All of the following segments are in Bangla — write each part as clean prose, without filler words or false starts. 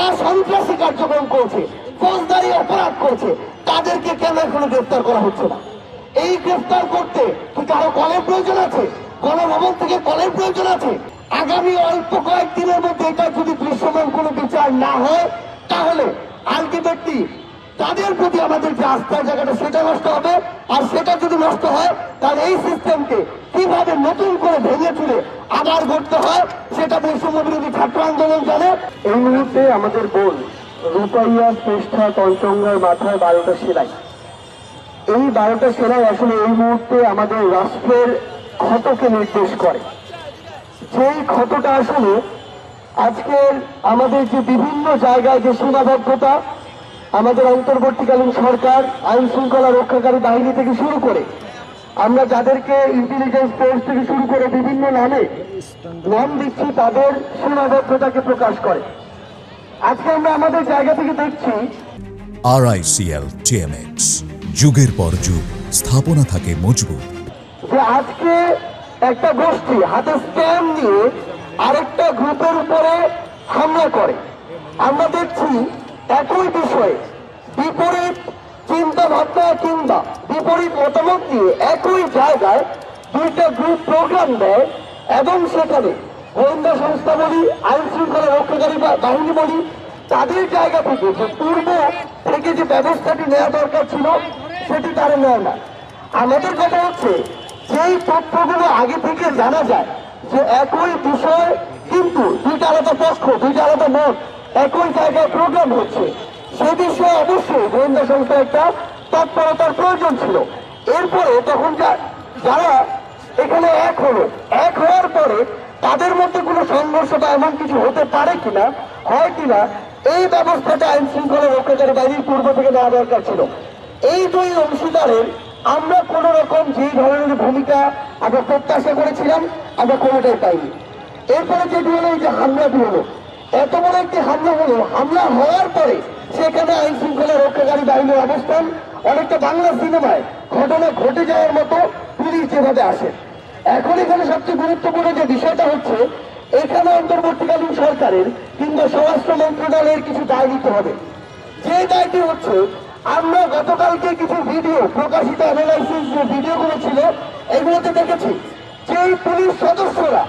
যারা সন্ত্রাসী কার্যক্রম করছে, ফৌজদারি অপরাধ করছে, তাদেরকে কেন এখনো গ্রেফতার করা হচ্ছে না? এই গ্রেফতার করতে কি কারো কলের প্রয়োজন আছে? গণভবন থেকে কলের প্রয়োজন আছে? আগামী অল্প কয়েকদিনের মধ্যে এটা যদি দৃশ্যমান কোনো বিচার না হয়, তাহলে আলটিমেটলি তাদের প্রতি আমাদের যে আস্থার জায়গাটা সেটা নষ্ট হবে। আর সেটা যদি নষ্ট হয়, তাহলে এই সিস্টেমকে কিভাবে নতুন করে ভেঙে চুরে আবার গড়তে হয়, সেটা বৈষম্য বিরোধী ছাত্র আন্দোলন জানে। এই মুহূর্তে আমাদের বোন রূপাইয়া শ্রেষ্ঠা কঞ্চঙ্গার মাথায় 12টা সেলাই। এই 12টা সেলাই আসলে এই মুহূর্তে আমাদের রাষ্ট্রের ক্ষতকে নির্দেশ করে। যেই ক্ষতটা আসলে আজকের আমাদের যে বিভিন্ন জায়গায় যে সীমাবদ্ধতা, আমাদের অন্তর্বর্তীকালীন সরকার আইন শৃঙ্খলা রক্ষাকারী বাহিনী থেকে শুরু করে আমরা যাদেরকে ইন্টেলিজেন্স ফোর্স থেকে শুরু করে বিভিন্ন নাম দিচ্ছি, তাদের সীমাবদ্ধতাকে প্রকাশ করে। আজকে আমরা আমাদের জায়গা থেকে দেখছি RICL TMX, যুগের পর যুগ স্থাপনা থাকে মজবুত। যে আজকে একটা গোষ্ঠী হাতে স্ট্যাম্প নিয়ে আরেকটা গ্রুপের উপরে হামলা করে। আমরা দেখছি একই বিষয়ে বিপরীত চিন্তা ভাবনা কিংবা বিপরীত মতামত দিয়ে একই জায়গায় দুইটা গ্রুপ প্রোগ্রাম দেয় এবং সেখানে গোয়েন্দা সংস্থা বলি, আইন শৃঙ্খলা রক্ষাকারী বাহিনী বলি, তাদের জায়গা থেকে যে পূর্ব থেকে যে ব্যবস্থাটি নেওয়া দরকার ছিল সেটি তারা নেয় না। আমাদের কথা হচ্ছে যেই তথ্যগুলো আগে থেকে জানা যায় যে একই বিষয় কিন্তু দুইটা আলাদা পক্ষ, দুইটা আলাদা মত একই জায়গায় প্রোগ্রাম হচ্ছে, সে বিষয়ে অবশ্যই গোয়েন্দা সংস্থা একটা তৎপরতার প্রয়োজন ছিল। এরপরে তখন যারা এখানে এক হওয়ার পরে তাদের মধ্যে কোনো সংঘর্ষ বা এমন কিছু হতে পারে কিনা, হয় কিনা, এই ব্যবস্থাটা আইন শৃঙ্খলা রক্ষাকারী বাহিনীর পূর্ব থেকে নেওয়া দরকার ছিল। এই দুই অংশীদারের আমরা কোন রকম যে ধরনের ভূমিকা আমরা প্রত্যাশা করেছিলাম আমরা কোনোটাই পাইনি। এরপরে যেটি হলো এই যে হামলাটি হলো, এত বড় একটি হামলা হলো, হামলা হওয়ার পরে সেখানে আইন শৃঙ্খলা রক্ষাকারী বাহিনীর অবস্থান অনেকটা বাংলা সিনেমায় ঘটনা ঘটে যাওয়ার মতো পুলিশ যেভাবে আসে। এখন এখানে সবচেয়ে গুরুত্বপূর্ণ যে বিষয়টা হচ্ছে, এখানে অন্তর্বর্তীকালীন সরকারের কিংবা স্বরাষ্ট্র মন্ত্রণালয়ের কিছু দায় নিতে হবে। যে দায়টি হচ্ছে, আমরা গতকালকে কিছু ভিডিও প্রকাশিত অ্যানালাইসিস যে ভিডিওগুলো ছিল এগুলোতে দেখেছি যে পুলিশ সদস্যরা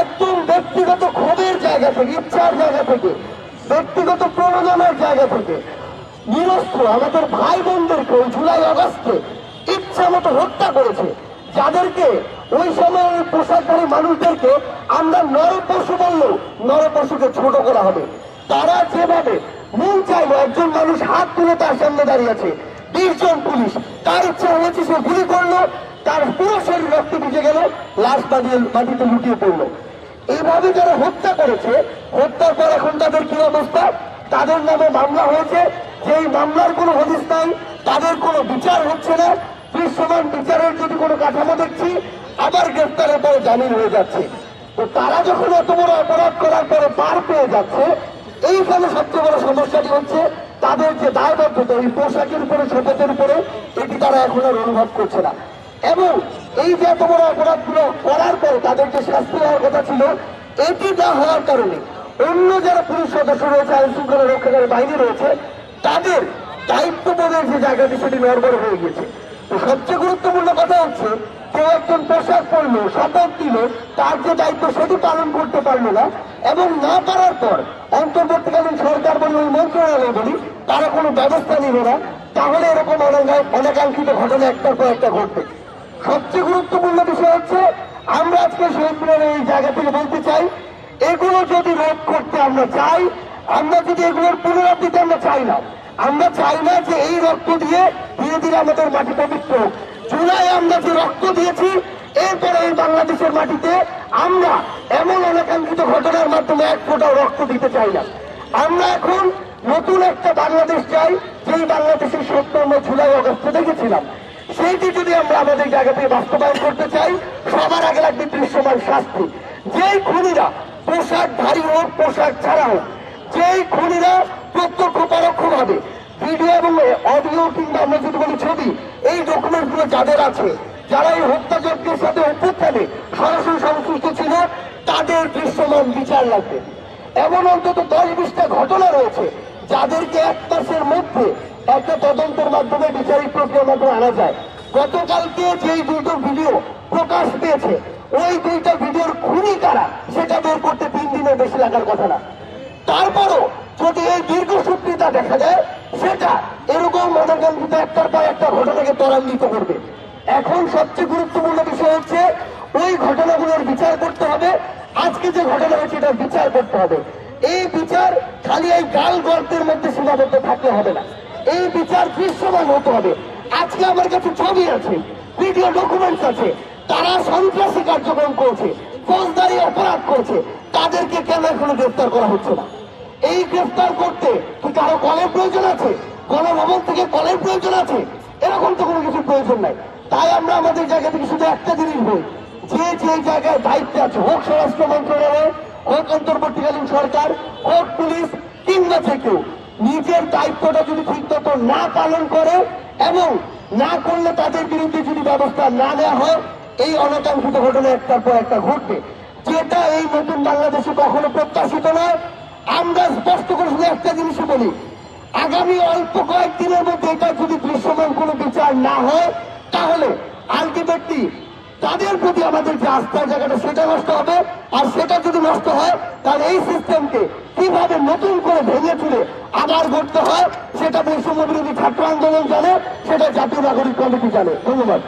একদম ব্যক্তিগত ক্ষোভের জায়গা থেকে, ইচ্ছার জায়গা থেকে, ব্যক্তিগত প্রণোদনার জায়গা থেকে নিরস্ত্র আমাদের ভাই বোনদেরকে ওই জুলাই আগস্টে ইচ্ছা মতো হত্যা করেছে, যাদেরকে ওই সময় ওই পোশাকধারী মানুষদেরকে আমরা নরপশু বললেও নরপশুকে ছোট করা হবে। তারা যেভাবে মন চাইলো, একজন মানুষ হাত তুলে তার সামনে দাঁড়িয়ে আছে, 20 জন পুলিশ, তার ইচ্ছা হয়েছে সে গুলি করলো, তার পুরো শরীর রক্ত ভিজে গেল, লাশ মাটিতে লুটিয়ে পড়লো। এইভাবে যারা হত্যা করেছে, হত্যার পর এখন তাদের কি অবস্থা? তাদের নামে মামলা হয়েছে, যেই মামলার কোনো হদিস নাই, তাদের কোনো বিচার হচ্ছে না। দৃশ্যমান বিচারের যদি কোনো কাঠামো দেখছি, আবার গ্রেফতারের পরে জামিন হয়ে যাচ্ছে। তো তারা যখন এত বড় অপরাধ করার পরে পার পেয়ে যাচ্ছে, এইখানে সবচেয়ে বড় সমস্যাটি হচ্ছে তাদের যে দায়বদ্ধতা, এই পোশাকের উপরে, শপথের উপরে, এটি তারা এখন আর অনুভব করছে না। এবং এই যে এত বড় অপরাধগুলো করার পরে তাদের যে শাস্তি হওয়ার কথা ছিল, এটি না হওয়ার কারণে অন্য যারা পুলিশ সদস্য রয়েছে, আইন শৃঙ্খলা রক্ষাকারী বাহিনী রয়েছে, তাদের দায়িত্ববোধের যে জায়গাটি সেটি নড়বড় হয়ে গেছে। তো সবচেয়ে গুরুত্বপূর্ণ কথা হচ্ছে, কেউ একজন পোশাক পরলো, শপথ দিল, তার যে দায়িত্ব সেটি পালন করতে পারলো না, এবং না পারার পর অন্তর্বর্তীকালীন সরকার বলি, ওই মন্ত্রণালয় বলি, তারা কোনো ব্যবস্থা নিল না, তাহলে এরকম অনাকাঙ্ক্ষিত ঘটনা একটার পর একটা ঘটবে। সবচেয়ে গুরুত্বপূর্ণ বিষয় হচ্ছে, আমরা আজকে শহীদ মিনারের এই জায়গা থেকে বলতে চাই, এগুলো যদি রোধ করতে আমরা চাই, আমরা যদি এগুলোর পুনরাবৃত্তি আমরা চাই না, আমরা চাই না যে এই রক্ত দিয়ে ধীরে ধীরে আমাদের মাটি পবিত্র হোক। জুলাই আমরা যে রক্ত দিয়েছি, এরপরে এই বাংলাদেশের মাটিতে আমরা এমন অনাকাঙ্ক্ষিত ঘটনার মাধ্যমে এক ফোঁটাও রক্ত দিতে চাই না। আমরা এখন নতুন একটা বাংলাদেশ চাই, যেই বাংলাদেশের স্বপ্ন আমরা জুলাই আগস্টে দেখেছিলাম, সেইটি যদি আমরা আমাদের জায়গা থেকে বাস্তবায়ন করতে চাই, সবার আগে লাগবে দৃশ্যমান শাস্তি। যেই খুনিরা পোশাকধারী হোক, পোশাক ছাড়া হোক, যেই খুনিরা প্রত্যক্ষ পরোক্ষ ভাবে ভিডিও এবং অডিও কিংবা আমরা যদি বলি ছবি, এই ডকুমেন্টগুলো যাদের আছে, যারা এই হত্যাযজ্ঞের সাথে অভ্যুত্থানে সরাসরি সংশ্লিষ্ট ছিল, তাদের দৃশ্যমান বিচার লাগবে। এমন অন্তত 10-20টা ঘটনা রয়েছে যাদেরকে 1 মাসের মধ্যে একটা তদন্তের মাধ্যমে বিচারিক প্রক্রিয়ার মাধ্যমে আনা যায়। গতকালকে যেই 2টো ভিডিও প্রকাশ পেয়েছে, ওই 2টা ভিডিওর খুনি কারা সেটা বের করতে 3 দিনের বেশি লাগার কথা না। তারপরও যদি এই দীর্ঘসূত্রিতা দেখা যায়, সেটা এরকম মনোকাঙ্ক্ষিত একটার পর একটা ঘটনাকে ত্বরান্বিত করবে। এখন সবচেয়ে গুরুত্বপূর্ণ বিষয় হচ্ছে ওই ঘটনাগুলোর বিচার করতে হবে। আজকে যে ঘটনা হয়েছে এটার বিচার করতে হবে। এই বিচার খালি এই গাল গর্তের মধ্যে সীমাবদ্ধ থাকলে হবে না, এই বিচার দৃশ্যমান হতে হবে। আজকে আমার কাছে ছবি আছে, ভিডিও ডকুমেন্টস আছে, তারা সন্ত্রাসী কার্যক্রম করছে, ফৌজদারি অপরাধ করছে, তাদেরকে কেন এখনো গ্রেফতার করা হচ্ছে না? এই গ্রেফতার করতে কি কারো কলের প্রয়োজন আছে? গণভবন থেকে কলের প্রয়োজন আছে? এরকম তো কোনো কিছু প্রয়োজন নাই। তাই আমরা আমাদের জায়গা থেকে শুধু একটা জিনিস বলি, যে যে জায়গায় দায়িত্বে আছে, হোক স্বরাষ্ট্র মন্ত্রণালয়, হোক অন্তর্বর্তীকালীন সরকার, হোক পুলিশ কিংবা যে কেউ, নিজের দায়িত্বটা যদি ঠিক মতো না পালন করে এবং না করলে তাদের বিরুদ্ধে যদি ব্যবস্থা না নেওয়া হয়, এই অনাকাঙ্ক্ষিত ঘটনা একটার পর একটা ঘটবে, যেটা এই নতুন বাংলাদেশে কখনো প্রত্যাশিত নয়। আমরা স্পষ্ট করে শুধু একটা জিনিসই বলি, আগামী অল্প কয়েকদিনের মধ্যে এটা যদি দৃশ্যমান কোনো বিচার না হয়, তাহলে আলটিমেটলি তাদের প্রতি আমাদের যে আস্থার জায়গাটা সেটা নষ্ট হবে। আর সেটা যদি নষ্ট হয়, তাহলে এই সিস্টেমকে কিভাবে নতুন করে ভেঙে চুরে আবার গড়তে হয়, সেটা বৈষম্য বিরোধী ছাত্র আন্দোলন জানে, সেটা জাতীয় নাগরিক কমিটি জানে। ধন্যবাদ।